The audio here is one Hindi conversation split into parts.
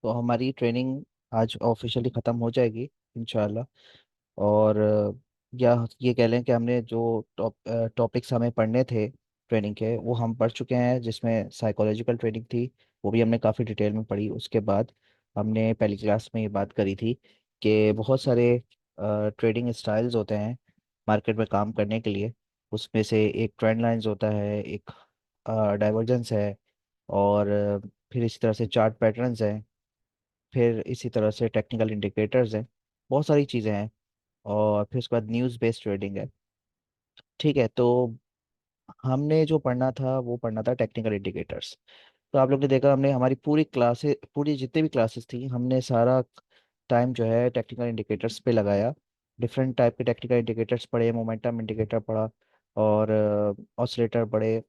तो हमारी ट्रेनिंग आज ऑफिशियली ख़त्म हो जाएगी इंशाल्लाह। और या ये कह लें कि हमने जो टॉपिक्स हमें पढ़ने थे ट्रेनिंग के वो हम पढ़ चुके हैं, जिसमें साइकोलॉजिकल ट्रेनिंग थी। वो भी हमने काफ़ी डिटेल में पढ़ी। उसके बाद हमने पहली क्लास में ये बात करी थी कि बहुत सारे ट्रेडिंग स्टाइल्स होते हैं मार्केट में काम करने के लिए। उसमें से एक ट्रेंड लाइंस होता है, एक डाइवर्जेंस है, और फिर इसी तरह से चार्ट पैटर्न्स हैं, फिर इसी तरह से टेक्निकल इंडिकेटर्स हैं। बहुत सारी चीज़ें हैं। और फिर उसके बाद न्यूज़ बेस्ड ट्रेडिंग है। ठीक है, तो हमने जो पढ़ना था वो पढ़ना था टेक्निकल इंडिकेटर्स। तो आप लोग ने देखा, हमने हमारी पूरी क्लासे पूरी जितनी भी क्लासेस थी हमने सारा टाइम जो है टेक्निकल इंडिकेटर्स पे लगाया। डिफरेंट टाइप के टेक्निकल इंडिकेटर्स पढ़े, मोमेंटम इंडिकेटर पढ़ा, और ऑसिलेटर पढ़े,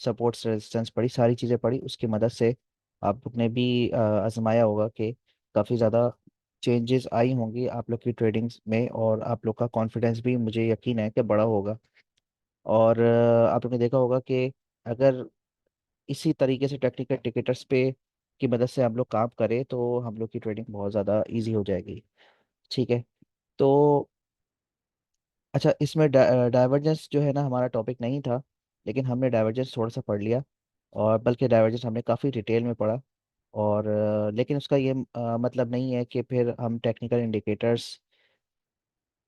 सपोर्ट्स रेजिस्टेंस पढ़ी, सारी चीज़ें पढ़ी। उसकी मदद से आप लोग ने भी आजमाया होगा कि काफ़ी ज़्यादा चेंजेस आई होंगी आप लोग की ट्रेडिंग्स में, और आप लोग का कॉन्फिडेंस भी मुझे यकीन है कि बड़ा होगा। और आप लोग ने देखा होगा कि अगर इसी तरीके से टेक्निकल इंडिकेटर्स पे की मदद से हम लोग काम करें तो हम लोग की ट्रेडिंग बहुत ज़्यादा इजी हो जाएगी। ठीक है, तो अच्छा, इसमें डाइवर्जेंस जो है ना हमारा टॉपिक नहीं था, लेकिन हमने डाइवर्जेंस थोड़ा सा पढ़ लिया। और बल्कि डाइवर्जेंस हमने काफ़ी डिटेल में पढ़ा। और लेकिन उसका ये मतलब नहीं है कि फिर हम टेक्निकल इंडिकेटर्स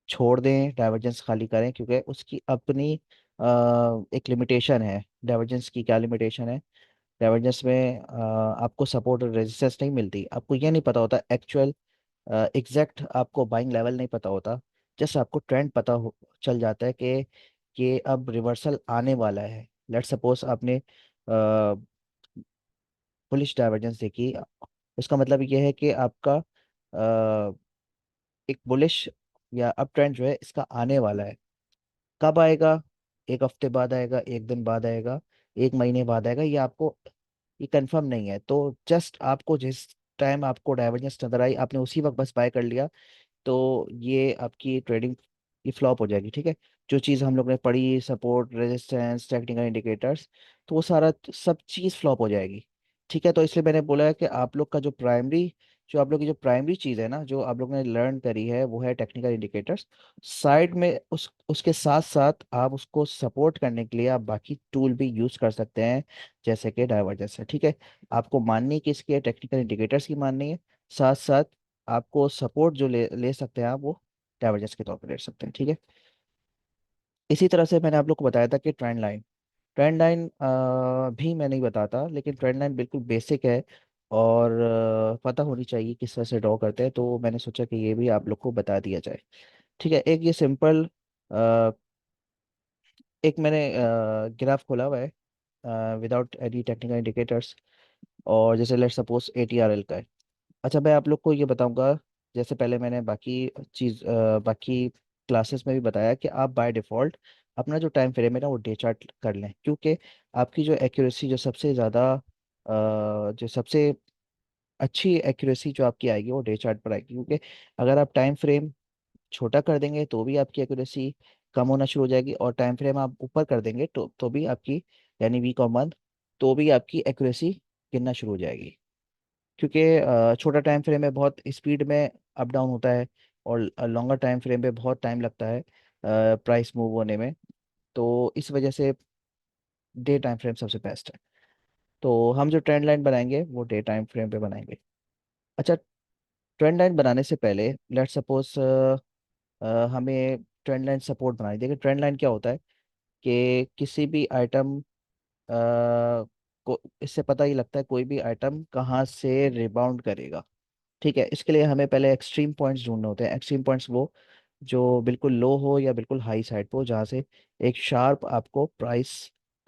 छोड़ दें, डाइवर्जेंस खाली करें, क्योंकि उसकी अपनी एक लिमिटेशन है। डाइवर्जेंस की क्या लिमिटेशन है? डाइवर्जेंस में आपको सपोर्ट और रेजिस्टेंस नहीं मिलती। आपको ये नहीं पता होता एक्चुअल एग्जैक्ट, आपको बाइंग लेवल नहीं पता होता। जैसे आपको ट्रेंड पता हो चल जाता है कि अब रिवर्सल आने वाला है। लेट्स सपोज आपने बुलिश डाइवर्जेंस देखी, उसका मतलब ये है कि आपका एक बुलिश या अप ट्रेंड जो है इसका आने वाला है। कब आएगा? एक हफ्ते बाद आएगा, एक दिन बाद आएगा, एक महीने बाद आएगा, ये आपको ये कंफर्म नहीं है। तो जस्ट आपको जिस टाइम आपको डाइवर्जेंस नजर आई आपने उसी वक्त बस बाय कर लिया, तो ये आपकी ट्रेडिंग ये फ्लॉप हो जाएगी। ठीक है, जो चीज़ हम लोग ने पढ़ी, सपोर्ट, रेजिस्टेंस, टेक्निकल इंडिकेटर्स, तो वो सारा सब चीज़ फ्लॉप हो जाएगी। ठीक है, तो इसलिए मैंने बोला है कि आप लोग का जो आप लोग की जो प्राइमरी चीज़ है ना, जो आप लोग ने लर्न करी है, वो है टेक्निकल इंडिकेटर्स। साइड में उसके साथ साथ आप उसको सपोर्ट करने के लिए आप बाकी टूल भी यूज़ कर सकते हैं, जैसे कि डाइवर्जेंस है। ठीक है, आपको माननी किसकी है? टेक्निकल इंडिकेटर्स की माननी है। साथ साथ आपको सपोर्ट जो ले ले सकते हैं आप, वो डाइवर्जेंस के तौर पर ले सकते हैं। ठीक है, इसी तरह से मैंने आप लोग को बताया था कि ट्रेंड लाइन भी मैं नहीं बताता, लेकिन ट्रेंड लाइन बिल्कुल बेसिक है, और पता होनी चाहिए किस तरह से ड्रॉ करते हैं। तो मैंने सोचा कि ये भी आप लोग को बता दिया जाए। ठीक है, एक ये सिंपल एक मैंने ग्राफ खोला हुआ है विदाउट एनी टेक्निकल इंडिकेटर्स, और जैसे लेट सपोज ATRL का है। अच्छा, मैं आप लोग को ये बताऊंगा, जैसे पहले मैंने बाकी क्लासेस में भी बताया कि आप बाय डिफ़ॉल्ट अपना जो टाइम फ्रेम है ना वो डे चार्ट कर लें, क्योंकि आपकी जो एक्यूरेसी जो सबसे ज़्यादा जो सबसे अच्छी एक्यूरेसी जो आपकी आएगी वो डे चार्ट पर आएगी। क्योंकि अगर आप टाइम फ्रेम छोटा कर देंगे तो भी आपकी एक्यूरेसी कम होना शुरू हो जाएगी, और टाइम फ्रेम आप ऊपर कर देंगे तो भी आपकी, यानी वीक और मंथ, तो भी आपकी एक्यूरेसी गिरना शुरू हो जाएगी। क्योंकि छोटा टाइम फ्रेम में बहुत स्पीड में अप डाउन होता है, और लॉन्गर टाइम फ्रेम पे बहुत टाइम लगता है प्राइस मूव होने में। तो इस वजह से डे टाइम फ्रेम सबसे बेस्ट है। तो हम जो ट्रेंड लाइन बनाएंगे वो डे टाइम फ्रेम पे बनाएंगे। अच्छा, ट्रेंड लाइन बनाने से पहले लेट सपोज हमें ट्रेंड लाइन सपोर्ट बनानी। देखिए, ट्रेंड लाइन क्या होता है कि किसी भी आइटम को इससे पता ही लगता है कोई भी आइटम कहाँ से रिबाउंड करेगा। ठीक है, इसके लिए हमें पहले एक्सट्रीम पॉइंट्स ढूंढने होते हैं। एक्सट्रीम पॉइंट्स वो जो बिल्कुल लो हो या बिल्कुल हाई साइड पे हो, जहाँ से एक शार्प आपको प्राइस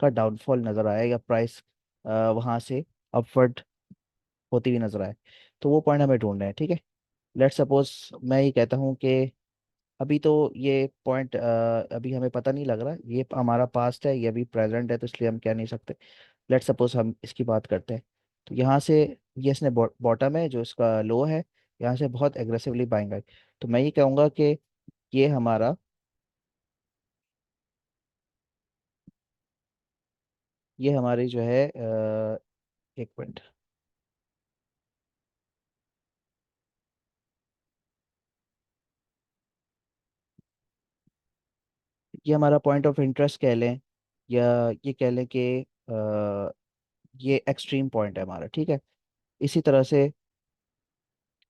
का डाउनफॉल नजर आए, या प्राइस वहाँ से अपवर्ड होती हुई नजर आए। तो वो पॉइंट हमें ढूंढना है। ठीक है, लेट सपोज मैं ये कहता हूँ कि अभी तो ये पॉइंट अभी हमें पता नहीं लग रहा, ये हमारा पास्ट है, ये अभी प्रेजेंट है, तो इसलिए हम कह नहीं सकते। लेट सपोज हम इसकी बात करते हैं। तो यहाँ से ये इसने बॉटम है जो इसका लो है, यहाँ से बहुत एग्रेसिवली बाइंग आई। तो मैं ये कहूँगा कि ये हमारा ये हमारी जो है एक मिनट, ये हमारा पॉइंट ऑफ इंटरेस्ट कह लें, या ये कह लें कि ये एक्सट्रीम पॉइंट है हमारा, ठीक है। इसी तरह से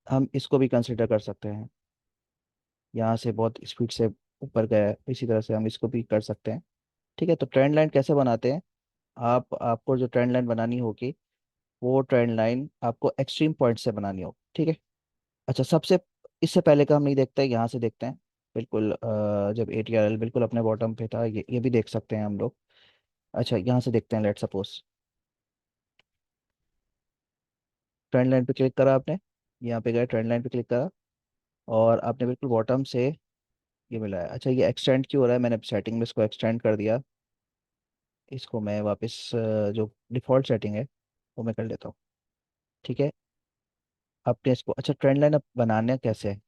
हम इसको भी कंसिडर कर सकते हैं, यहाँ से बहुत स्पीड से ऊपर गया है, इसी तरह से हम इसको भी कर सकते हैं। ठीक है, तो ट्रेंड लाइन कैसे बनाते हैं? आपको जो ट्रेंड लाइन बनानी होगी, वो ट्रेंड लाइन आपको एक्सट्रीम पॉइंट से बनानी होगी, ठीक है। अच्छा, सबसे इससे पहले का हम नहीं देखते, यहाँ से देखते हैं। बिल्कुल जब ATRL बिल्कुल अपने बॉटम पे था, ये भी देख सकते हैं हम लोग। अच्छा, यहाँ से देखते हैं। लेट सपोज ट्रेंड लाइन पे क्लिक करा आपने, यहाँ पे गए, ट्रेंड लाइन पे क्लिक करा, और आपने बिल्कुल बॉटम से ये मिलाया। अच्छा, ये एक्सटेंड क्यों हो रहा है? मैंने सेटिंग में इसको एक्सटेंड कर दिया। इसको मैं वापस जो डिफ़ॉल्ट सेटिंग है वो मैं कर लेता हूँ, ठीक है। आपने इसको, अच्छा, ट्रेंड लाइन अब बनाना कैसे है,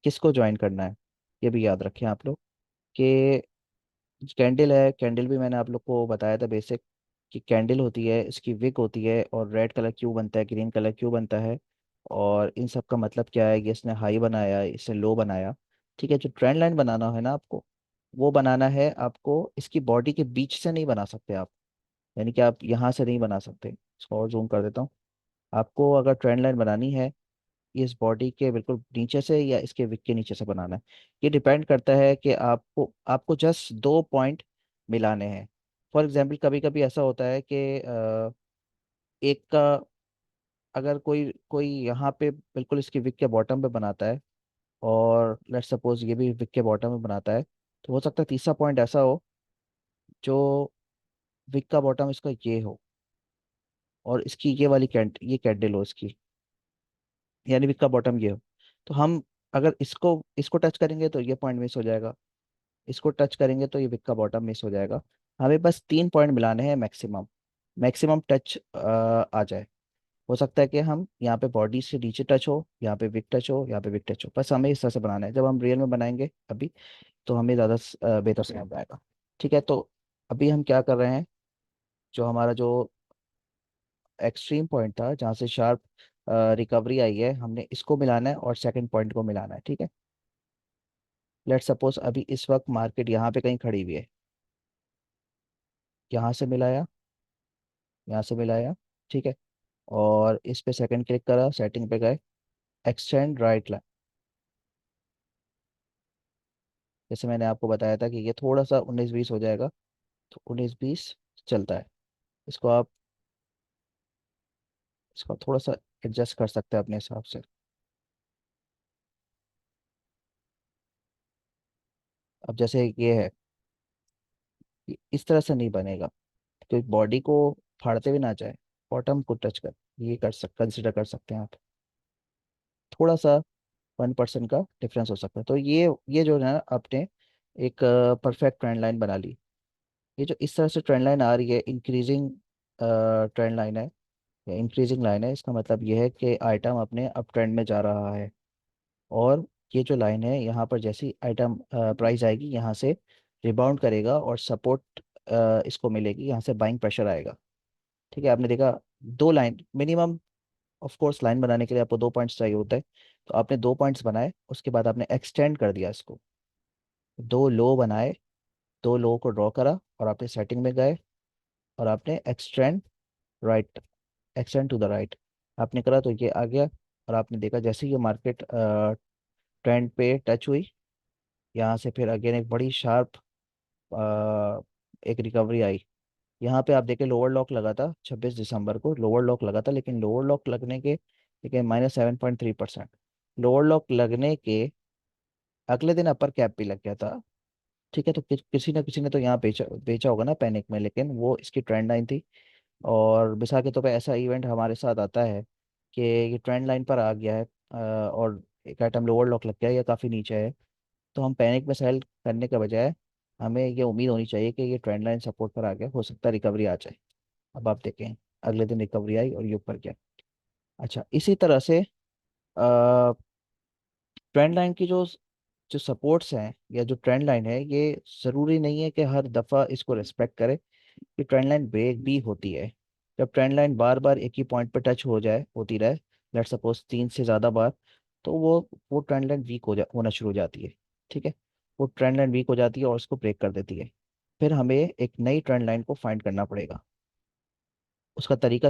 किसको ज्वाइन करना है, ये भी याद रखें आप लोग कि कैंडल है, कैंडल भी मैंने आप लोग को बताया था बेसिक, कि कैंडल होती है, इसकी विक होती है, और रेड कलर क्यों बनता है, ग्रीन कलर क्यों बनता है, और इन सब का मतलब क्या है, कि इसने हाई बनाया, इसने लो बनाया। ठीक है, जो ट्रेंड लाइन बनाना है ना आपको, वो बनाना है आपको इसकी बॉडी के बीच से नहीं बना सकते आप, यानी कि आप यहाँ से नहीं बना सकते। इसको और जूम कर देता हूँ। आपको अगर ट्रेंड लाइन बनानी है, इस बॉडी के बिल्कुल नीचे से या इसके विक के नीचे से बनाना है। ये डिपेंड करता है कि आपको आपको जस्ट 2 पॉइंट मिलाने हैं। फॉर एग्जाम्पल, कभी कभी ऐसा होता है कि एक का, अगर कोई कोई यहाँ पे बिल्कुल इसकी विक के बॉटम पे बनाता है, और लेट्स सपोज ये भी विक के बॉटम में बनाता है, तो हो सकता है तीसरा पॉइंट ऐसा हो जो विक का बॉटम इसका ये हो, और इसकी ये वाली ये कैंडल हो इसकी, यानी विक का बॉटम ये हो। तो हम अगर इसको इसको टच करेंगे तो ये पॉइंट मिस हो जाएगा, इसको टच करेंगे तो ये विक का बॉटम मिस हो जाएगा। हमें बस 3 पॉइंट मिलाने हैं मैक्सिमम, मैक्सिमम टच आ जाए। हो सकता है कि हम यहाँ पे बॉडी से नीचे टच हो, यहाँ पे विक टच हो, यहाँ पे विक टच हो, बस हमें इस तरह से बनाना है। जब हम रियल में बनाएंगे अभी, तो हमें ज़्यादा बेहतर समझ आएगा। ठीक है, तो अभी हम क्या कर रहे हैं, जो हमारा जो एक्सट्रीम पॉइंट था जहाँ से शार्प रिकवरी आई है, हमने इसको मिलाना है और सेकंड पॉइंट को मिलाना है, ठीक है। लेट सपोज अभी इस वक्त मार्केट यहाँ पे कहीं खड़ी हुई है, यहाँ से मिलाया, यहाँ से मिलाया, ठीक है, और इस पे सेकंड क्लिक करा, सेटिंग पे गए, एक्सटेंड राइट लाइन। जैसे मैंने आपको बताया था कि ये थोड़ा सा 19-20 हो जाएगा, तो 19-20 चलता है। इसको आप, इसको थोड़ा सा एडजस्ट कर सकते हैं अपने हिसाब से। अब जैसे ये है, इस तरह से नहीं बनेगा, तो बॉडी को फाड़ते हुए ना जाए, बॉटम को टच कर, ये कर कंसिडर कर सकते हैं आप। थोड़ा सा 1% का डिफरेंस हो सकता है। तो ये जो है ना, आपने एक परफेक्ट ट्रेंड लाइन बना ली। ये जो इस तरह से ट्रेंड लाइन आ रही है, इंक्रीजिंग ट्रेंड लाइन है या इंक्रीजिंग लाइन है, इसका मतलब ये है कि आइटम अपने अप ट्रेंड में जा रहा है। और ये जो लाइन है, यहाँ पर जैसी आइटम प्राइस आएगी, यहाँ से रिबाउंड करेगा और सपोर्ट इसको मिलेगी, यहाँ से बाइंग प्रेशर आएगा। ठीक है, आपने देखा, 2 line minimum. Of course line बनाने के लिए आपको 2 पॉइंट्स चाहिए होता है, तो आपने 2 पॉइंट्स बनाए, उसके बाद आपने एक्सटेंड कर दिया इसको, 2 लो बनाए, 2 लो को ड्रॉ करा, और आपने सेटिंग में गए, और आपने extend right, extend to the right आपने करा, तो ये आ गया। और आपने देखा जैसे ही ये मार्केट ट्रेंड पे टच हुई, यहाँ से फिर अगेन एक बड़ी शार्प एक रिकवरी आई। यहाँ पे आप देखें, लोअर लॉक लगा था 26 दिसंबर को, लोअर लॉक लगा था, लेकिन लोअर लॉक लगने के, लेकिन -7.3%, लोअर लॉक लगने के अगले दिन अपर कैप भी लग गया था। ठीक है, तो किसी ना किसी ने तो यहाँ बेचा बेचा होगा ना पैनिक में, लेकिन वो इसकी ट्रेंड लाइन थी। और मिसाल के तौर पे ऐसा इवेंट हमारे साथ आता है कि ये ट्रेंड लाइन पर आ गया है, और एक आइटम लोअर लॉक लग गया है या काफ़ी नीचे है, तो हम पैनिक में सेल करने के बजाय हमें ये उम्मीद होनी चाहिए कि ये ट्रेंड लाइन सपोर्ट पर आ गया, हो सकता है रिकवरी आ जाए। अब आप देखें, अगले दिन रिकवरी आई और ये ऊपर गया। अच्छा, इसी तरह से ट्रेंड लाइन की जो जो सपोर्ट्स हैं या जो ट्रेंड लाइन है, ये ज़रूरी नहीं है कि हर दफ़ा इसको रिस्पेक्ट करे। ये ट्रेंड लाइन ब्रेक भी होती है। जब ट्रेंड लाइन बार बार एक ही पॉइंट पर टच हो जाए, होती रहे, लेट सपोज 3 से ज़्यादा बार, तो वो ट्रेंड लाइन वीक होना शुरू हो जाती है। ठीक है, वो ट्रेंड लाइन वीक हो जाती है और उसको ब्रेक कर देती है। फिर हमें एक नई ट्रेंड लाइन को फाइंड करना पड़ेगा। उसका तरीका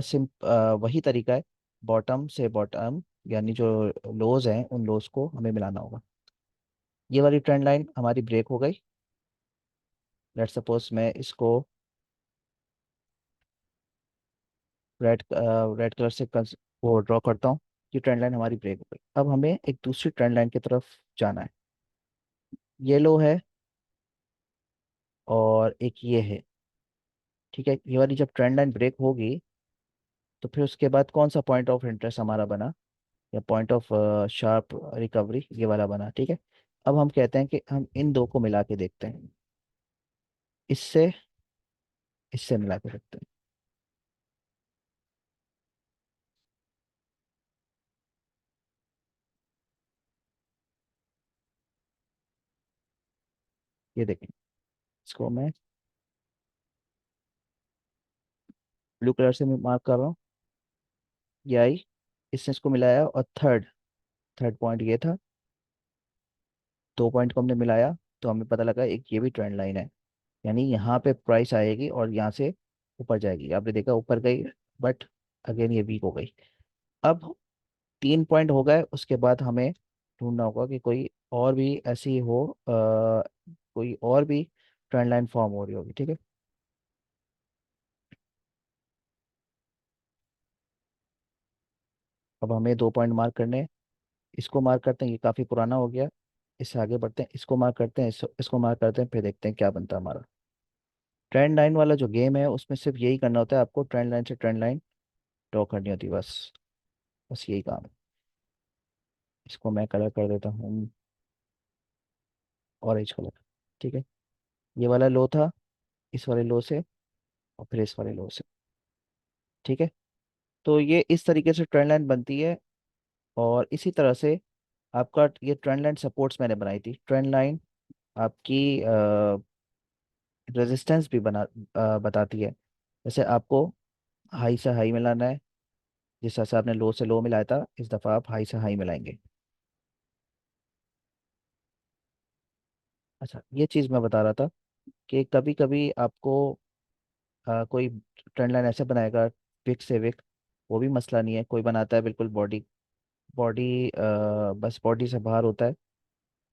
वही तरीका है, बॉटम से बॉटम, यानी जो लोज हैं उन लोज को हमें मिलाना होगा। ये वाली ट्रेंड लाइन हमारी ब्रेक हो गई। लेट्स सपोज मैं इसको रेड रेड कलर से वो ड्रॉ करता हूँ। ये ट्रेंड लाइन हमारी ब्रेक हो गई। अब हमें एक दूसरी ट्रेंड लाइन की तरफ जाना है। ये लो है और एक ये है। ठीक है, ये वाली जब ट्रेंड लाइन ब्रेक होगी तो फिर उसके बाद कौन सा पॉइंट ऑफ इंटरेस्ट हमारा बना, या पॉइंट ऑफ शार्प रिकवरी, ये वाला बना। ठीक है, अब हम कहते हैं कि हम इन दो को मिला के देखते हैं, इससे इससे मिला के देखते हैं। ये देखें, इसको मैं ब्लू कलर से मार्क कर रहा हूँ। ये आई, इसने इसको मिलाया, और थर्ड थर्ड पॉइंट ये था। दो पॉइंट को हमने मिलाया तो हमें पता लगा एक ये भी ट्रेंड लाइन है। यानी यहाँ पे प्राइस आएगी और यहाँ से ऊपर जाएगी। आपने देखा ऊपर गई, बट अगेन ये वीक हो गई। अब 3 पॉइंट हो गए, उसके बाद हमें ढूंढना होगा कि कोई और भी ऐसी हो, कोई और भी ट्रेंड लाइन फॉर्म हो रही होगी। ठीक है, अब हमें 2 पॉइंट मार्क करने हैं। इसको मार्क करते हैं, ये काफ़ी पुराना हो गया। इससे आगे बढ़ते हैं, इसको मार्क करते हैं, इसको मार्क करते हैं, फिर देखते हैं क्या बनता है हमारा। ट्रेंड लाइन वाला जो गेम है उसमें सिर्फ यही करना होता है, आपको ट्रेंड लाइन से ट्रेंड लाइन ड्रॉ करनी होती है, बस। बस यही काम है। इसको मैं कलर कर देता हूँ ऑरेंज कलर। ठीक है, ये वाला लो था, इस वाले लो से और फिर इस वाले लो से। ठीक है, तो ये इस तरीके से ट्रेंड लाइन बनती है। और इसी तरह से आपका ये ट्रेंड लाइन सपोर्ट्स मैंने बनाई थी। ट्रेंड लाइन आपकी रेजिस्टेंस भी बताती है। जैसे आपको हाई से हाई मिलाना है, जिस तरह से आपने लो से लो मिलाया था, इस दफ़ा आप हाई से हाई मिलाएंगे। अच्छा, ये चीज़ मैं बता रहा था कि कभी कभी आपको कोई ट्रेंड लाइन ऐसे बनाएगा विक से विक, वो भी मसला नहीं है। कोई बनाता है बिल्कुल बॉडी बॉडी बस बॉडी से बाहर होता है।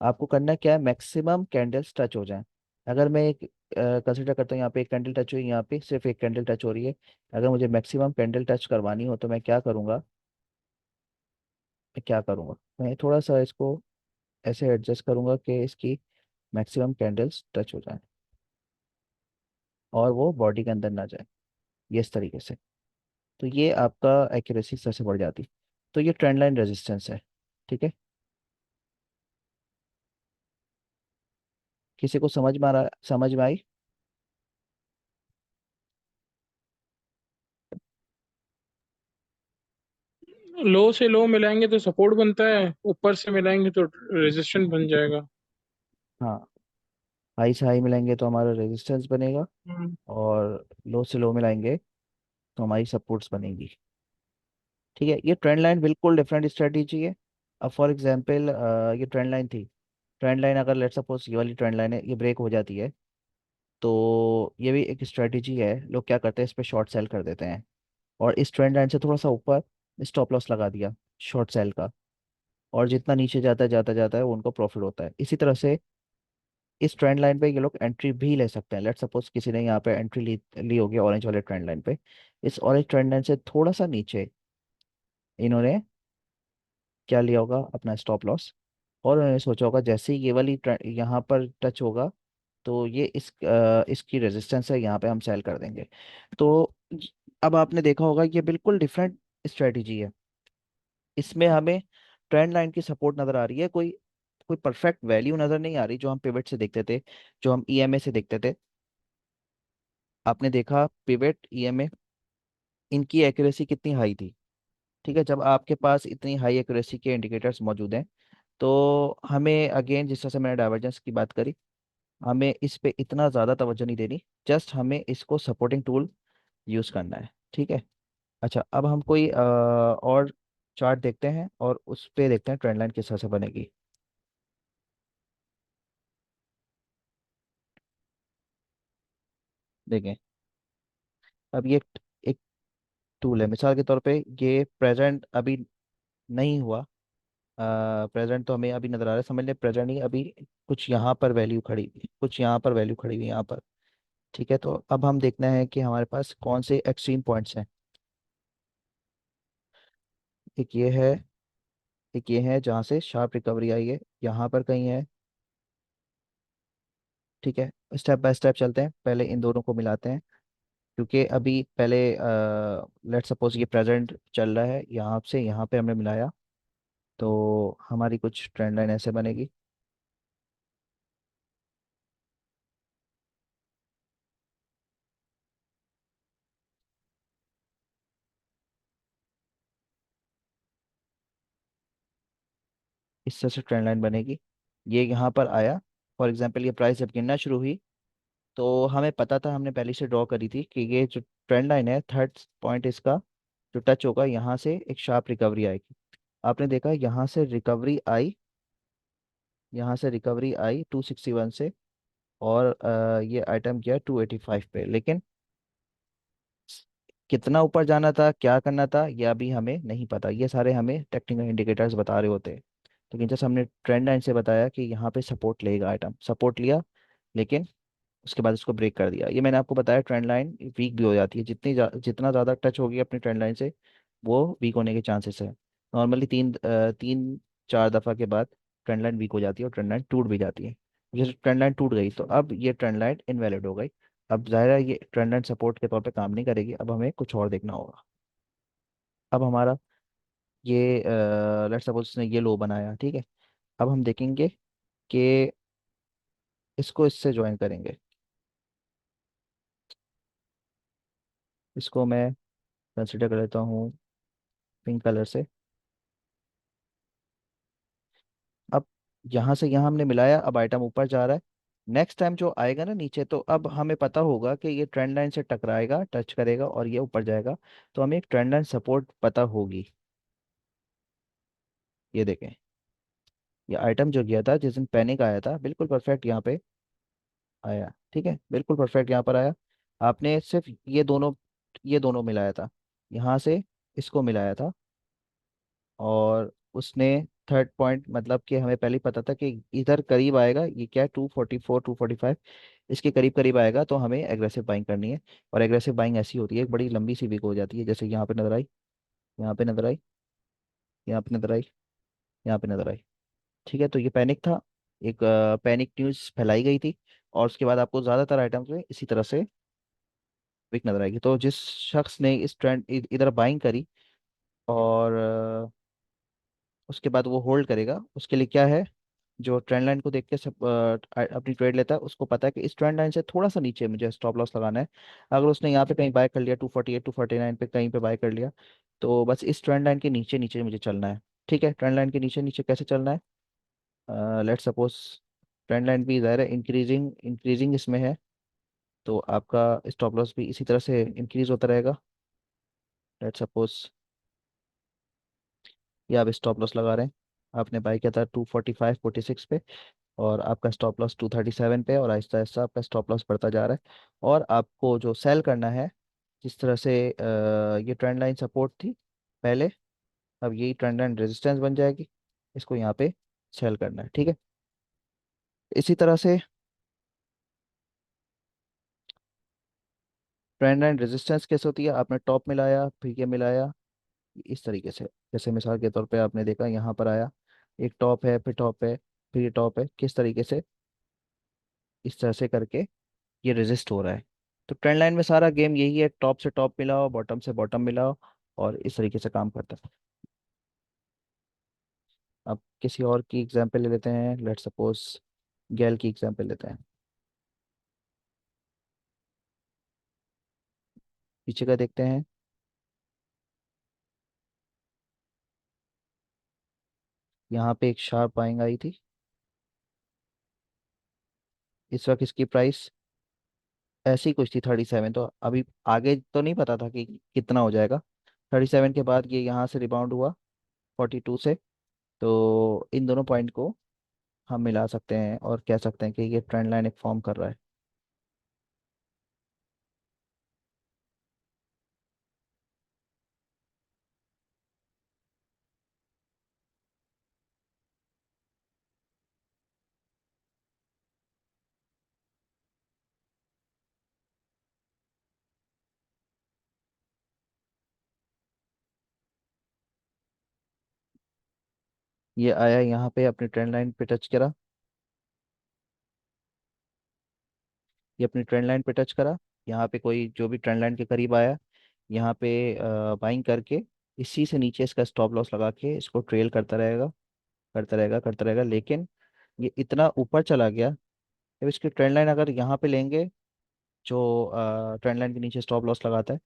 आपको करना क्या है, मैक्सिमम कैंडल्स टच हो जाएं। अगर मैं एक कंसिडर करता हूँ यहाँ पे एक कैंडल टच हुई, यहाँ पे सिर्फ एक कैंडल टच हो रही है। अगर मुझे मैक्सिमम कैंडल टच करवानी हो तो मैं क्या करूँगा, मैं क्या करूँगा, मैं थोड़ा सा इसको ऐसे एडजस्ट करूँगा कि इसकी मैक्सिमम कैंडल्स टच हो जाए और वो बॉडी के अंदर ना जाए, ये इस तरीके से। तो ये आपका एक्यूरेसी सबसे बढ़ जाती। तो ये ट्रेंड लाइन रेजिस्टेंस है। ठीक है, किसी को समझ में आ रहा, समझ में आई? लो से लो मिलाएंगे तो सपोर्ट बनता है, ऊपर से मिलाएंगे तो रेजिस्टेंट बन जाएगा। हाँ, हाई से हाई मिलाएंगे तो हमारा रेजिस्टेंस बनेगा, हम्म। और लो से लो मिलाएंगे तो हमारी सपोर्ट्स बनेगी। ठीक है, ये ट्रेंड लाइन बिल्कुल डिफरेंट स्ट्रेटेजी है। अब फॉर एग्जांपल ये ट्रेंड लाइन थी। ट्रेंड लाइन अगर लेट सपोज ये वाली ट्रेंड लाइन है, ये ब्रेक हो जाती है, तो ये भी एक स्ट्रेटेजी है। लोग क्या करते हैं, इस पे शॉर्ट सेल कर देते हैं और इस ट्रेंड लाइन से थोड़ा सा ऊपर स्टॉप लॉस लगा दिया शॉर्ट सेल का। और जितना नीचे जाता है वो उनको प्रॉफिट होता है। इसी तरह से इस ट्रेंड लाइन पे ये लोग एंट्री भी ले सकते हैं। लेट सपोज किसी ने यहाँ पे एंट्री ली होगी ऑरेंज वाले ट्रेंड लाइन पे। इस ऑरेंज ट्रेंड लाइन से थोड़ा सा नीचे इन्होंने क्या लिया होगा, अपना स्टॉप लॉस। और उन्होंने सोचा होगा जैसे ही ये वाली यहाँ पर टच होगा तो ये इसकी रेजिस्टेंस है, यहाँ पे हम सेल कर देंगे। तो अब आपने देखा होगा ये बिल्कुल डिफरेंट स्ट्रेटजी है। इसमें हमें ट्रेंड लाइन की सपोर्ट नजर आ रही है, कोई कोई परफेक्ट वैल्यू नजर नहीं आ रही जो हम पिवट से देखते थे, जो हम ईएमए से देखते थे। आपने देखा पिवट ईएमए, इनकी एक्यूरेसी कितनी हाई थी। ठीक है, जब आपके पास इतनी हाई एक्यूरेसी के इंडिकेटर्स मौजूद हैं तो हमें अगेन जिस तरह से मैंने डाइवर्जेंस की बात करी, हमें इस पे इतना ज़्यादा तवज्जो नहीं देनी। जस्ट हमें इसको सपोर्टिंग टूल यूज़ करना है। ठीक है, अच्छा, अब हम कोई और चार्ट देखते हैं और उस पे देखते हैं ट्रेंड लाइन किस तरह से बनेगी। देखें, अब ये एक टूल है, मिसाल के तौर पे ये प्रेजेंट अभी नहीं हुआ। प्रेजेंट तो हमें अभी नजर आ रहा है, समझ ले प्रेजेंट नहीं अभी, कुछ यहाँ पर वैल्यू खड़ी हुई, कुछ यहाँ पर वैल्यू खड़ी हुई यहाँ पर। ठीक है, तो अब हम देखना है कि हमारे पास कौन से एक्सट्रीम पॉइंट्स हैं। एक ये है, एक ये है जहाँ से शार्प रिकवरी आई है, यहाँ पर कहीं है। ठीक है, स्टेप बाय स्टेप चलते हैं, पहले इन दोनों को मिलाते हैं। क्योंकि अभी पहले लेट सपोज ये प्रेजेंट चल रहा है, यहाँ से यहाँ पे हमने मिलाया, तो हमारी कुछ ट्रेंड लाइन ऐसे बनेगी। इस तरह से ट्रेंड लाइन बनेगी। ये यहाँ पर आया, फॉर एग्जांपल ये प्राइस जब गिरना शुरू हुई, तो हमें पता था, हमने पहले से ड्रॉ करी थी कि ये जो ट्रेंड लाइन है, थर्ड पॉइंट इसका जो टच होगा, यहाँ से एक शार्प रिकवरी आएगी। आपने देखा यहाँ से रिकवरी आई, यहाँ से रिकवरी आई 261 से, और ये आइटम गया 285 पे। लेकिन कितना ऊपर जाना था, क्या करना था, ये अभी हमें नहीं पता, ये सारे हमें टेक्निकल इंडिकेटर्स बता रहे होते हैं। लेकिन जैसे हमने ट्रेंड लाइन से बताया कि यहाँ पे सपोर्ट लेगा, आइटम सपोर्ट लिया, लेकिन उसके बाद उसको ब्रेक कर दिया। ये मैंने आपको बताया, ट्रेंड लाइन वीक भी हो जाती है, जितना ज़्यादा टच होगी अपनी ट्रेंड लाइन से, वो वीक होने के चांसेस है। नॉर्मली तीन चार दफ़ा के बाद ट्रेंड लाइन वीक हो जाती है और ट्रेंड लाइन टूट भी जाती है। जैसे ट्रेंड लाइन टूट गई, तो अब ये ट्रेंड लाइन इनवैलिड हो गई। अब जाहिर है ये ट्रेंड लाइन सपोर्ट के तौर पे काम नहीं करेगी, अब हमें कुछ और देखना होगा। अब हमारा ये लेट्स सपोज इसने ये लो बनाया, ठीक है। अब हम देखेंगे कि इसको इससे ज्वाइन करेंगे, इसको मैं कंसिडर कर लेता हूँ पिंक कलर से। अब यहाँ से यहाँ हमने मिलाया, अब आइटम ऊपर जा रहा है। नेक्स्ट टाइम जो आएगा ना नीचे, तो अब हमें पता होगा कि ये ट्रेंड लाइन से टकराएगा, टच करेगा और ये ऊपर जाएगा। तो हमें एक ट्रेंड लाइन सपोर्ट पता होगी। ये देखें, ये आइटम जो गया था जिस दिन पैनिक आया था, बिल्कुल परफेक्ट यहाँ पे आया। ठीक है, बिल्कुल परफेक्ट यहाँ पर आया। आपने सिर्फ ये दोनों मिलाया था, यहाँ से इसको मिलाया था, और उसने थर्ड पॉइंट, मतलब कि हमें पहले ही पता था कि इधर करीब आएगा, ये क्या है 244 245, इसके करीब करीब आएगा, तो हमें एग्रेसिव बाइंग करनी है। और एग्रेसिव बाइंग ऐसी होती है, एक बड़ी लंबी सी विक हो जाती है, जैसे यहाँ पे नजर आई, यहाँ पे नजर आई, यहाँ पे नजर आई, यहाँ पे नजर आई। ठीक है, तो ये पैनिक था, एक पैनिक न्यूज़ फैलाई गई थी। और उसके बाद आपको ज़्यादातर आइटम्स में इसी तरह से विक नजर आएगी। तो जिस शख्स ने इस ट्रेंड इधर बाइंग करी, और उसके बाद वो होल्ड करेगा, उसके लिए क्या है, जो ट्रेंड लाइन को देख के सब अपनी ट्रेड लेता है, उसको पता है कि इस ट्रेंड लाइन से थोड़ा सा नीचे मुझे स्टॉप लॉस लगाना है। अगर उसने यहाँ पे कहीं बाय कर लिया 248 249 पे कहीं पे बाय कर लिया, तो बस इस ट्रेंड लाइन के नीचे नीचे मुझे चलना है। ठीक है, ट्रेंड लाइन के नीचे नीचे कैसे चलना है, लेट सपोज ट्रेंड लाइन भी ज़ाहिर है इंक्रीजिंग इंक्रीजिंग इसमें है, तो आपका स्टॉप लॉस भी इसी तरह से इंक्रीज होता रहेगा। लेट सपोज ये आप स्टॉप लॉस लगा रहे हैं, आपने बाय किया था 245 46 पे, और आपका स्टॉप लॉस 237 पे, और आहिस्ता आहिस्ता आपका स्टॉप लॉस बढ़ता जा रहा है। और आपको जो सेल करना है, जिस तरह से ये ट्रेंड लाइन सपोर्ट थी पहले, अब यही ट्रेंड लाइन रेजिस्टेंस बन जाएगी, इसको यहाँ पे सेल करना है। ठीक है, इसी तरह से ट्रेंड लाइन रेजिस्टेंस कैसे होती है, आपने टॉप मिलाया, फिर ये मिलाया, इस तरीके से। जैसे मिसाल के तौर पे आपने देखा यहाँ पर आया, एक टॉप है, फिर टॉप है, फिर ये टॉप है, किस तरीके से, इस तरह से करके ये रेजिस्ट हो रहा है। तो ट्रेंड लाइन में सारा गेम यही है, टॉप से टॉप मिलाओ, बॉटम से बॉटम मिलाओ, और इस तरीके से काम करता है। अब किसी और की एग्जांपल ले लेते हैं, लेट सपोज गैल की एग्जांपल लेते हैं। पीछे का देखते हैं, यहाँ पे एक शार्प बाइंग आई थी। इस वक्त इसकी प्राइस ऐसी कुछ थी 37, तो अभी आगे तो नहीं पता था कि कितना हो जाएगा। 37 के बाद ये यहाँ से रिबाउंड हुआ 42 से। तो इन दोनों पॉइंट को हम मिला सकते हैं और कह सकते हैं कि ये ट्रेंड लाइन एक फॉर्म कर रहा है। ये आया यहाँ पे अपनी ट्रेंड लाइन पे टच करा, ये अपनी ट्रेंड लाइन पे टच करा, यहाँ पे कोई जो भी ट्रेंड लाइन के करीब आया, यहाँ पे बाइंग करके इसी से नीचे इसका स्टॉप लॉस लगा के इसको ट्रेल करता रहेगा, करता रहेगा, करता रहेगा। लेकिन ये इतना ऊपर चला गया, अब इसकी ट्रेंड लाइन अगर यहाँ पे लेंगे, जो ट्रेंड लाइन के नीचे स्टॉप लॉस लगाता है,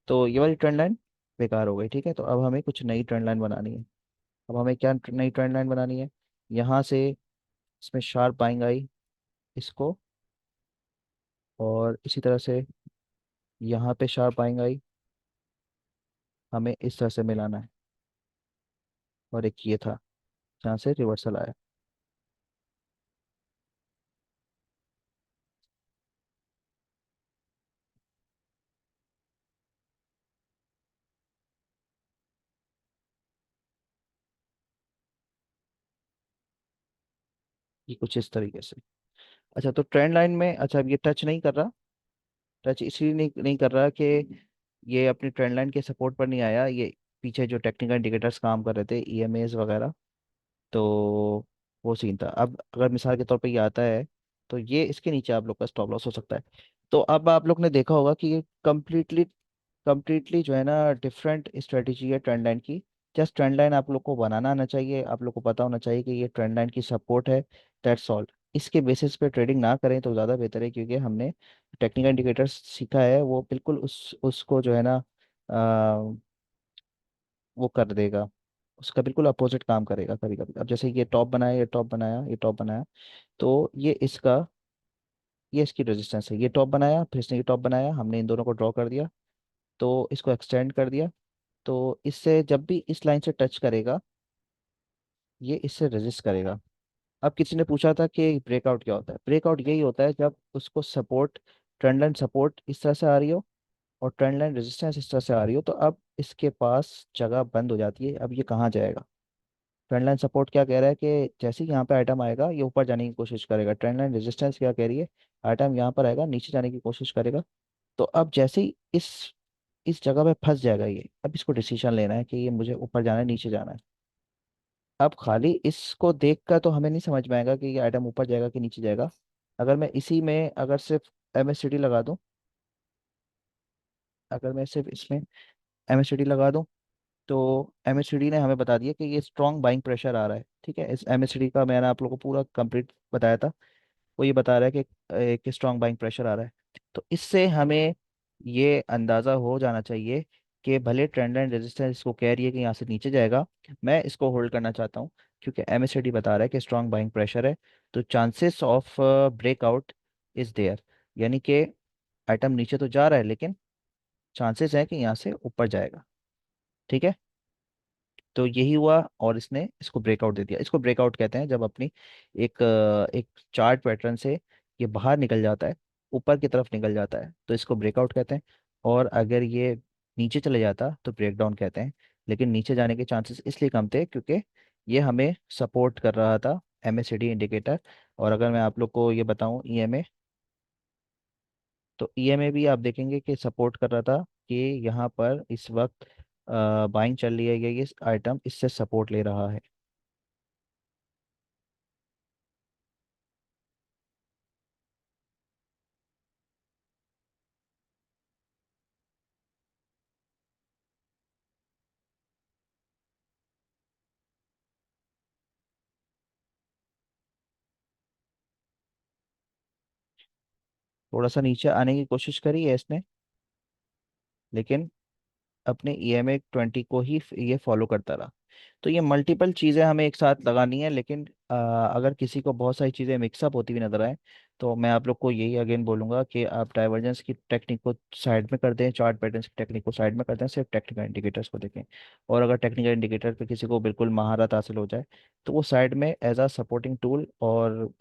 तो ये वाली ट्रेंड लाइन बेकार हो गई। ठीक है, तो अब हमें कुछ नई ट्रेंड लाइन बनानी है। अब हमें क्या नई ट्रेंड लाइन बनानी है, यहाँ से इसमें शार्प बाइंग आई इसको, और इसी तरह से यहाँ पे शार्प बाइंग आई, हमें इस तरह से मिलाना है। और एक ये था जहाँ से रिवर्सल आया। ये कुछ इस तरीके से। अच्छा, तो ट्रेंड लाइन में, अच्छा अब ये टच नहीं कर रहा, टच इसलिए नहीं कर रहा कि ये अपनी ट्रेंड लाइन के सपोर्ट पर नहीं आया। ये पीछे जो टेक्निकल इंडिकेटर्स काम कर रहे थे, ईएमएस वगैरह, तो वो सीन था। अब अगर मिसाल के तौर पे ये आता है, तो ये इसके नीचे आप लोग का स्टॉप लॉस हो सकता है। तो अब आप लोग ने देखा होगा कि ये कम्प्लीटली कम्प्लीटली जो है ना डिफरेंट स्ट्रेटेजी है ट्रेंड लाइन की। जस्ट ट्रेंड लाइन आप लोग को बनाना आना चाहिए, आप लोग को पता होना चाहिए कि ये ट्रेंड लाइन की सपोर्ट है, दैट्स ऑल। इसके बेसिस पे ट्रेडिंग ना करें तो ज़्यादा बेहतर है, क्योंकि हमने टेक्निकल इंडिकेटर्स सीखा है, वो बिल्कुल उसको जो है ना वो कर देगा, उसका बिल्कुल अपोजिट काम करेगा कभी कभी। अब जैसे ये टॉप बनाया, ये टॉप बनाया, ये टॉप बनाया, तो ये इसकी रेजिस्टेंस है। ये टॉप बनाया, फिर इसने ये टॉप बनाया, हमने इन दोनों को ड्रॉ कर दिया, तो इसको एक्सटेंड कर दिया। तो इससे जब भी इस लाइन से टच करेगा, ये इससे रेजिस्ट करेगा। अब किसी ने पूछा था कि ब्रेकआउट क्या होता है। ब्रेकआउट यही होता है जब उसको सपोर्ट, ट्रेंड लाइन सपोर्ट इस तरह से आ रही हो, और ट्रेंड लाइन रेजिस्टेंस इस तरह से आ रही हो, तो अब इसके पास जगह बंद हो जाती है। अब ये कहाँ जाएगा? ट्रेंड लाइन सपोर्ट क्या कह रहा है कि जैसे ही यहाँ पे आइटम आएगा ये ऊपर जाने की कोशिश करेगा। ट्रेंड लाइन रेजिस्टेंस क्या कह रही है, आइटम यहाँ पर आएगा नीचे जाने की कोशिश करेगा। तो अब जैसे ही इस जगह पे फंस जाएगा ये, अब इसको डिसीजन लेना है कि ये मुझे ऊपर जाना है, नीचे जाना है। अब खाली इसको देख कर तो हमें नहीं समझ में आएगा कि ये आइटम ऊपर जाएगा कि नीचे जाएगा। अगर मैं इसी में अगर सिर्फ एमएससीडी लगा दूं, अगर मैं सिर्फ इसमें एमएससीडी लगा दूं, तो एमएससीडी ने हमें बता दिया कि ये स्ट्रॉन्ग बाइंग प्रेशर आ रहा है। ठीक है, इस एमएससीडी का मैंने आप लोगों को पूरा कंप्लीट बताया था। वो ये बता रहा है कि एक स्ट्रॉन्ग बाइंग प्रेशर आ रहा है। तो इससे हमें ये अंदाज़ा हो जाना चाहिए कि भले ट्रेंड लाइन रेजिस्टेंस इसको कह रही है कि यहाँ से नीचे जाएगा, मैं इसको होल्ड करना चाहता हूँ, क्योंकि एमएससीडी बता रहा है कि स्ट्रॉन्ग बाइंग प्रेशर है। तो chances of breakout is there, यानी कि आइटम नीचे तो जा रहा है, लेकिन चांसेस है कि यहाँ से ऊपर जाएगा। ठीक है, तो यही हुआ, और इसने इसको ब्रेकआउट दे दिया। इसको ब्रेकआउट कहते हैं जब अपनी एक चार्ट पैटर्न से ये बाहर निकल जाता है, ऊपर की तरफ निकल जाता है, तो इसको ब्रेकआउट कहते हैं। और अगर ये नीचे चले जाता तो ब्रेकडाउन कहते हैं। लेकिन नीचे जाने के चांसेस इसलिए कम थे क्योंकि ये हमें सपोर्ट कर रहा था, एमएससीडी इंडिकेटर। और अगर मैं आप लोग को ये बताऊं ईएमए, तो ईएमए भी आप देखेंगे कि सपोर्ट कर रहा था कि यहाँ पर इस वक्त बाइंग चल रही है, ये आइटम इससे सपोर्ट ले रहा है। थोड़ा सा नीचे आने की कोशिश करी है इसने, लेकिन अपने EMA 20 को ही ये फॉलो करता रहा। तो ये मल्टीपल चीज़ें हमें एक साथ लगानी है, लेकिन अगर किसी को बहुत सारी चीज़ें मिक्सअप होती हुई नजर आए, तो मैं आप लोग को यही अगेन बोलूंगा कि आप डाइवर्जेंस की टेक्निक को साइड में कर दें, चार्ट पैटर्न्स की टेक्निक को साइड में कर दें, सिर्फ टेक्निकल इंडिकेटर्स को देखें। और अगर टेक्निकल इंडिकेटर पे किसी को बिल्कुल महारत हासिल हो जाए, तो वो साइड में एज अ सपोर्टिंग टूल, और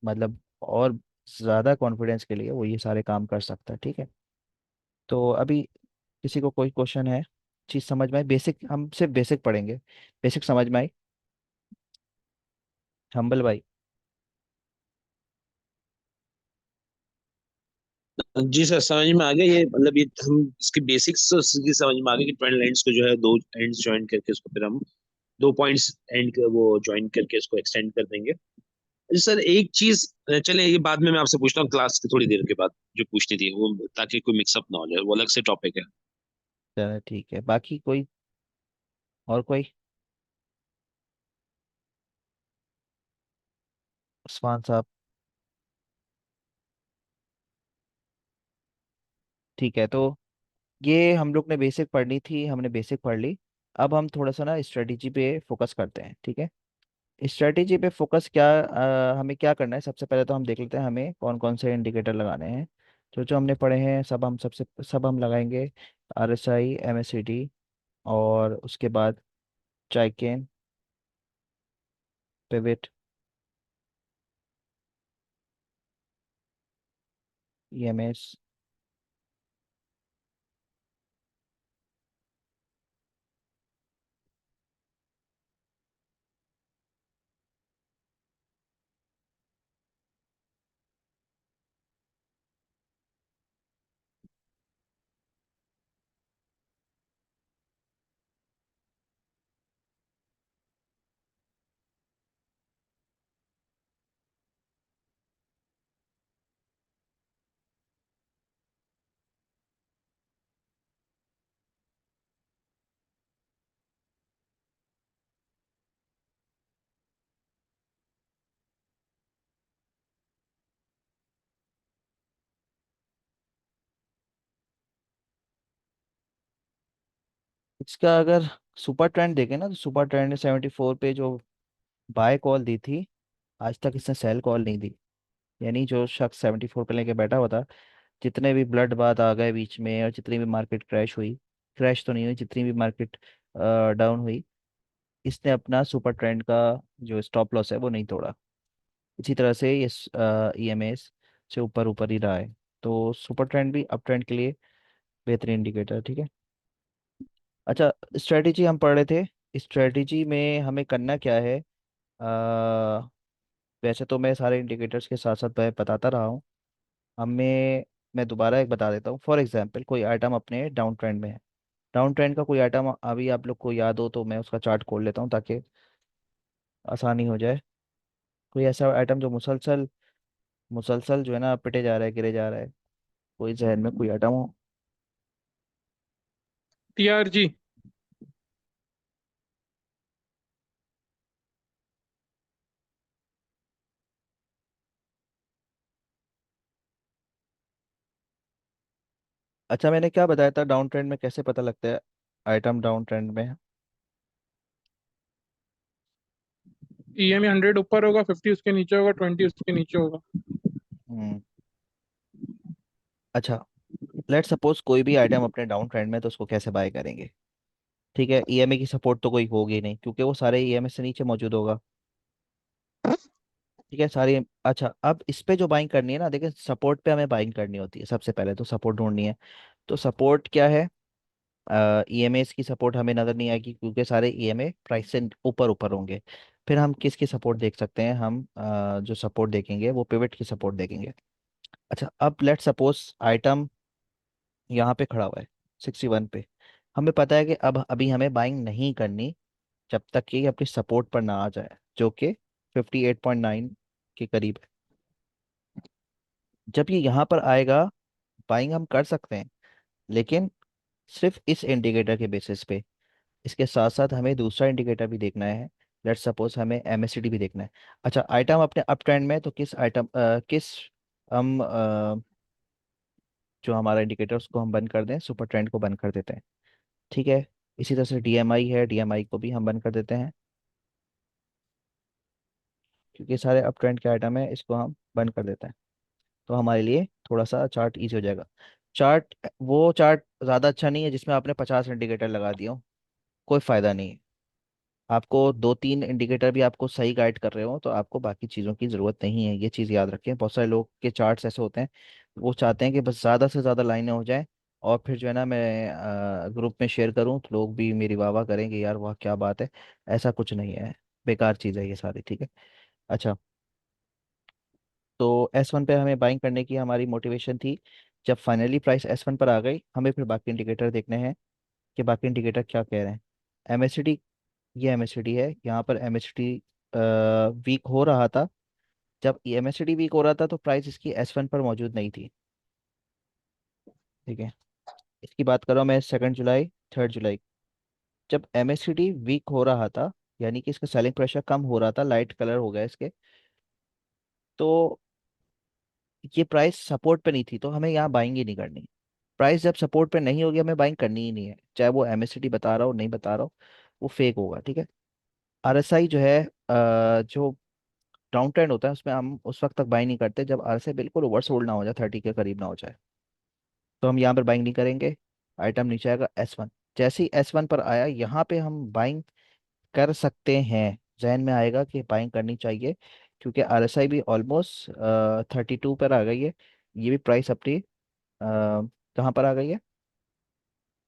मतलब और ज़्यादा कॉन्फिडेंस के लिए वो ये सारे काम कर सकता है। ठीक है, तो अभी किसी को कोई क्वेश्चन है, चीज समझ में आई? बेसिक, हम सिर्फ बेसिक पढ़ेंगे, बेसिक समझ में आई? हम्बल भाई। जी सर, समझ में आ गया। ये मतलब ये हम इसके बेसिक्स तो इसकी समझ में आ गया कि ट्रेंड लाइंस को जो है दो एंड्स ज्वाइन करके उसको फिर हम दो पॉइंट्स एंड वो ज्वाइन करके इसको एक्सटेंड कर देंगे। सर एक चीज, चले ये बाद में मैं आपसे पूछता हूँ क्लास की थोड़ी देर के बाद, जो पूछनी थी वो, ताकि कोई मिक्सअप ना हो जाए, वो अलग से टॉपिक है। चलो ठीक है, बाकी कोई और कोई? उस्मान साहब? ठीक है, तो ये हम लोग ने बेसिक पढ़नी थी, हमने बेसिक पढ़ ली। अब हम थोड़ा सा ना स्ट्रेटेजी पे फोकस करते हैं, ठीक है? स्ट्रेटेजी पे फोकस क्या, हमें क्या करना है, सबसे पहले तो हम देख लेते हैं हमें कौन कौन से इंडिकेटर लगाने हैं। जो जो हमने पढ़े हैं सब हम लगाएंगे। RSI, MACD, और उसके बाद चाइकेन, पिविट, EMS। इसका अगर सुपर ट्रेंड देखें ना, तो सुपर ट्रेंड ने 74 पे जो बाय कॉल दी थी, आज तक इसने सेल कॉल नहीं दी। यानी जो शख्स 74 पे लेके बैठा हुआ था, जितने भी ब्लड बात आ गए बीच में, और जितनी भी मार्केट क्रैश हुई, क्रैश तो नहीं हुई, जितनी भी मार्केट डाउन हुई, इसने अपना सुपर ट्रेंड का जो स्टॉप लॉस है वो नहीं तोड़ा। इसी तरह से ये EMS से ऊपर ऊपर ही रहा है। तो सुपर ट्रेंड भी अप ट्रेंड के लिए बेहतरीन इंडिकेटर है, ठीक है? अच्छा, स्ट्रेटेजी हम पढ़ रहे थे, स्ट्रेटेजी में हमें करना क्या है? वैसे तो मैं सारे इंडिकेटर्स के साथ साथ मैं बताता रहा हूँ। हमें मैं दोबारा एक बता देता हूँ। फॉर एग्जांपल, कोई आइटम अपने डाउन ट्रेंड में है। डाउन ट्रेंड का कोई आइटम अभी आप लोग को याद हो तो मैं उसका चार्ट खोल लेता हूँ, ताकि आसानी हो जाए। कोई ऐसा आइटम जो मुसलसल मुसलसल जो है ना पिटे जा रहा है, गिरे जा रहा है, कोई जहन में कोई आइटम हो? TRG। अच्छा, मैंने क्या बताया था डाउन ट्रेंड में कैसे पता लगता है आइटम डाउन ट्रेंड में है? EMA 100 ऊपर होगा, 50 उसके नीचे होगा, 20 उसके नीचे होगा। हम्म। अच्छा, लेट सपोज कोई भी आइटम अपने डाउन ट्रेंड में है, तो उसको कैसे बाय करेंगे? ठीक है, EMA की सपोर्ट तो कोई होगी नहीं, क्योंकि वो सारे EMA से नीचे मौजूद होगा। ठीक है, सारी। अच्छा, अब इस पे जो बाइंग करनी है ना, देखिए सपोर्ट पे हमें बाइंग करनी होती है, सबसे पहले तो सपोर्ट ढूंढनी है। तो सपोर्ट क्या है? EMA की सपोर्ट हमें नज़र नहीं आएगी, क्योंकि सारे EMA प्राइस से ऊपर ऊपर होंगे। फिर हम किसकी सपोर्ट देख सकते हैं? हम जो सपोर्ट देखेंगे वो पिवट की सपोर्ट देखेंगे। अच्छा, अब लेट सपोज आइटम यहाँ पे खड़ा हुआ है 61 पे। हमें पता है कि अब अभी हमें बाइंग नहीं करनी जब तक कि ये अपनी सपोर्ट पर ना आ जाए, जो कि 58.9 के करीब है। जब ये यहाँ पर आएगा, बाइंग हम कर सकते हैं, लेकिन सिर्फ इस इंडिकेटर के बेसिस पे। इसके साथ साथ हमें दूसरा इंडिकेटर भी देखना है। लेट्स सपोज हमें MACD भी देखना है। अच्छा, आइटम अपने अप ट्रेंड में है, तो किस आइटम किस हम जो हमारा इंडिकेटर उसको हम बंद कर दें, सुपर ट्रेंड को बंद कर देते हैं। ठीक है, इसी तरह से DMI है, DMI को भी हम बंद कर देते हैं, क्योंकि सारे अप ट्रेंड के आइटम है, इसको हम बंद कर देते हैं। तो हमारे लिए थोड़ा सा चार्ट इजी हो जाएगा। चार्ट, वो चार्ट ज़्यादा अच्छा नहीं है जिसमें आपने 50 इंडिकेटर लगा दिया हो, कोई फ़ायदा नहीं है। आपको दो तीन इंडिकेटर भी आपको सही गाइड कर रहे हो, तो आपको बाकी चीज़ों की ज़रूरत नहीं है, ये चीज़ याद रखें। बहुत सारे लोग के चार्ट्स ऐसे होते हैं, वो चाहते हैं कि बस ज़्यादा से ज़्यादा लाइनें हो जाएं, और फिर जो है ना मैं ग्रुप में शेयर करूं तो लोग भी मेरी वाह वाह करेंगे, यार वाह क्या बात है। ऐसा कुछ नहीं है, बेकार चीज़ है ये सारी, ठीक है? अच्छा, तो S1 पे हमें बाइंग करने की हमारी मोटिवेशन थी। जब फाइनली प्राइस S1 पर आ गई, हमें फिर बाकी इंडिकेटर देखने हैं कि बाकी इंडिकेटर क्या कह रहे हैं। MACD ये एमएससीडी है, यहाँ पर एमएससीडी वीक हो रहा था। जब एमएससीडी वीक हो रहा था तो प्राइस इसकी S1 पर मौजूद नहीं थी। ठीक है, इसकी बात कर रहा हूँ मैं 2 जुलाई 3 जुलाई। जब एमएससीडी वीक हो रहा था, यानी कि इसका सेलिंग प्रेशर कम हो रहा था, लाइट कलर हो गया इसके, तो ये प्राइस सपोर्ट पे नहीं थी, तो हमें यहाँ बाइंग ही नहीं करनी। प्राइस जब सपोर्ट पे नहीं होगी हमें बाइंग करनी ही नहीं है, चाहे वो एमएससीडी बता रहा हो नहीं बता रहा हो, वो फेक होगा। ठीक है। आरएसआई जो है जो डाउन ट्रेंड होता है उसमें हम उस वक्त तक बाइंग नहीं करते जब आरएसआई बिल्कुल ओवरसोल्ड ना हो जाए, 30 के करीब ना हो जाए, तो हम यहाँ पर बाइंग नहीं करेंगे। आइटम नीचे आएगा S1। जैसे ही S1 पर आया यहाँ पे हम बाइंग कर सकते हैं, जहन में आएगा कि बाइंग करनी चाहिए, क्योंकि आरएसआई भी ऑलमोस्ट 32 पर आ गई है। ये भी प्राइस अपनी कहाँ पर आ गई है,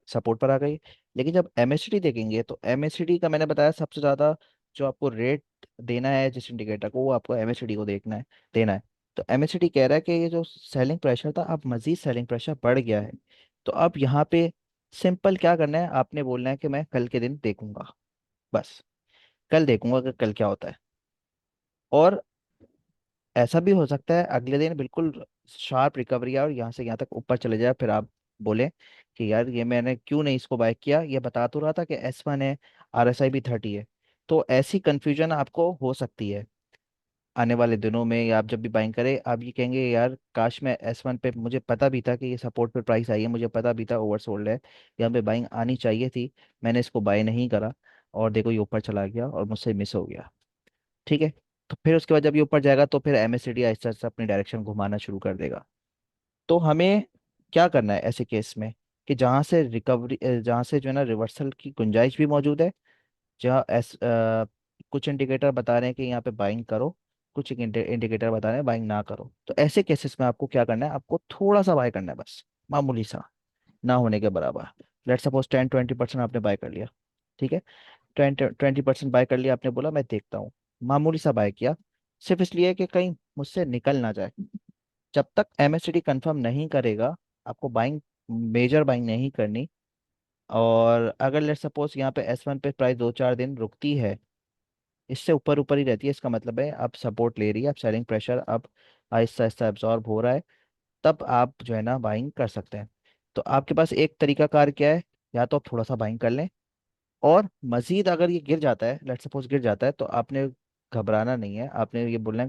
सपोर्ट पर आ गई। लेकिन जब एमएससीडी देखेंगे तो एमएससीडी का मैंने बताया सबसे ज़्यादा जो आपको रेट देना है जिस इंडिकेटर को, वो आपको एमएससीडी को देखना है, देना है। तो एमएससीडी कह रहा है कि ये जो सेलिंग प्रेशर था अब मजीद सेलिंग प्रेशर बढ़ गया है। तो अब यहाँ पे सिंपल क्या करना है, आपने बोलना है कि मैं कल के दिन देखूंगा, बस कल देखूंगा कि कल क्या होता है। और ऐसा भी हो सकता है अगले दिन बिल्कुल शार्प रिकवरी आए और यहाँ से यहाँ तक ऊपर चले जाए, फिर आप बोले कि यार ये मैंने क्यों नहीं इसको बाय किया, ये बता तो रहा था कि S1 है, आरएसआई भी 30 है। तो ऐसी कंफ्यूजन आपको हो सकती है आने वाले दिनों में, या आप जब भी बाइंग करें आप ये कहेंगे यार काश मैं S1 पे, मुझे पता भी था कि ये सपोर्ट पे प्राइस आई है, मुझे पता भी था ओवरसोल्ड है, यहाँ पे बाइंग आनी चाहिए थी, मैंने इसको बाय नहीं करा, और देखो ये ऊपर चला गया और मुझसे मिस हो गया। ठीक है। तो फिर उसके बाद जब ये ऊपर जाएगा तो फिर एमएससीडी आहिस्ता आहिस्ता अपनी डायरेक्शन घुमाना शुरू कर देगा। तो हमें क्या करना है ऐसे केस में, कि जहाँ से रिकवरी, जहाँ से जो है ना रिवर्सल की गुंजाइश भी मौजूद है, जहाँ कुछ इंडिकेटर बता रहे हैं कि यहाँ पे बाइंग करो, कुछ इंडिकेटर बता रहे हैं बाइंग ना करो, तो ऐसे केसेस में आपको क्या करना है, आपको थोड़ा सा बाय करना है, बस मामूली सा, ना होने के बराबर। लेट सपोज 10-20% आपने बाय कर लिया। ठीक है, 20% बाय कर लिया, आपने बोला मैं देखता हूँ, मामूली सा बाय किया, सिर्फ इसलिए कि कहीं मुझसे निकल ना जाए। जब तक एमएससीडी कंफर्म नहीं करेगा आपको बाइंग, मेजर बाइंग नहीं करनी। और अगर लेट सपोज यहाँ पे S1 पे प्राइस 2-4 दिन रुकती है, इससे ऊपर ऊपर ही रहती है, इसका मतलब है अब सपोर्ट ले रही है, अब सेलिंग प्रेशर अब आहिस्ता आहिस्ता एब्जॉर्ब हो रहा है, तब आप जो है ना बाइंग कर सकते हैं। तो आपके पास एक तरीका कार क्या है, या तो आप थोड़ा सा बाइंग कर लें, और मजीद अगर ये गिर जाता है, लेट सपोज गिर जाता है, तो आपने घबराना नहीं है, आपने ये बोलना है